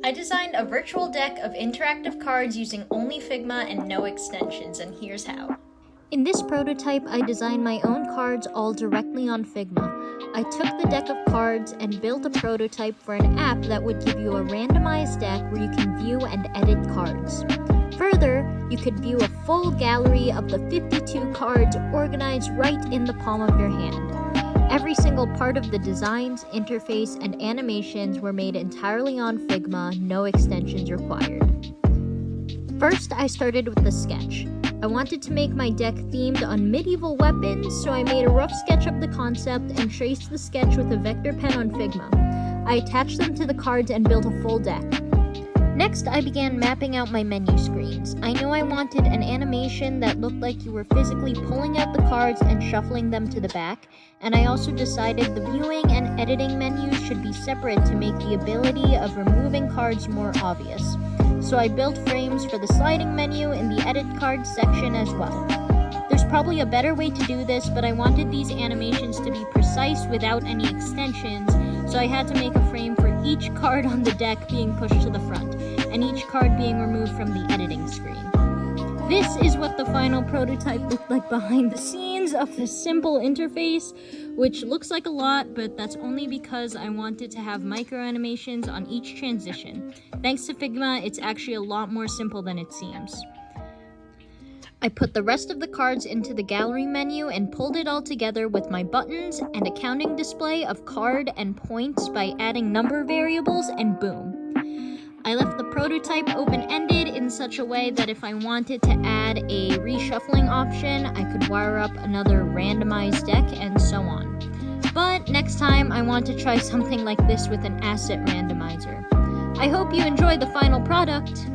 I designed a virtual deck of interactive cards using only Figma and no extensions, and here's how. In this prototype, I designed my own cards all directly on Figma. I took the deck of cards and built a prototype for an app that would give you a randomized deck where you can view and edit cards. Further, you could view a full gallery of the 52 cards organized right in the palm of your hand. Every single part of the designs, interface, and animations were made entirely on Figma, no extensions required. First, I started with the sketch. I wanted to make my deck themed on medieval weapons, so I made a rough sketch of the concept and traced the sketch with a vector pen on Figma. I attached them to the cards and built a full deck. Next, I began mapping out my menu screens. I knew I wanted an animation that looked like you were physically pulling out the cards and shuffling them to the back, and I also decided the viewing and editing menus should be separate to make the ability of removing cards more obvious. So I built frames for the sliding menu in the edit cards section as well. There's probably a better way to do this, but I wanted these animations to be precise without any extensions, so I had to make a frame for each card on the deck being pushed to the front, and each card being removed from the editing screen. This is what the final prototype looked like behind the scenes of this simple interface, which looks like a lot, but that's only because I wanted to have micro animations on each transition. Thanks to Figma, it's actually a lot more simple than it seems. I put the rest of the cards into the gallery menu and pulled it all together with my buttons and a counting display of card and points by adding number variables, and boom. I left the prototype open-ended in such a way that if I wanted to add a reshuffling option, I could wire up another randomized deck and so on. But next time, I want to try something like this with an asset randomizer. I hope you enjoy the final product.